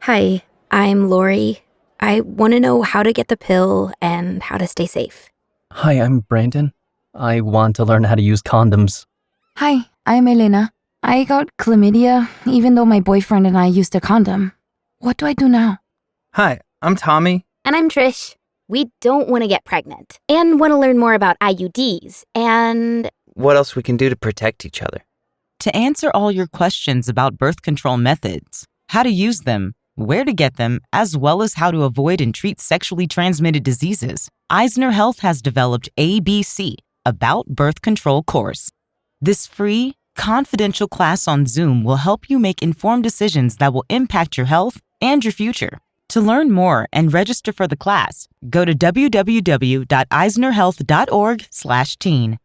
Hi, I'm Lori. I want to know how to get the pill and how to stay safe. Hi, I'm Brandon. I want to learn how to use condoms. Hi, I'm Elena. I got chlamydia even though my boyfriend and I used a condom. What do I do now? Hi, I'm Tommy. And I'm Trish. We don't want to get pregnant and want to learn more about IUDs and What else we can do to protect each other? To answer all your questions about birth control methods, how to use them, where to get them, as well as how to avoid and treat sexually transmitted diseases, Eisner Health has developed ABC, About Birth Control course. This free, confidential class on Zoom will help you make informed decisions that will impact your health and your future. To learn more and register for the class, go to www.eisnerhealth.org/teen.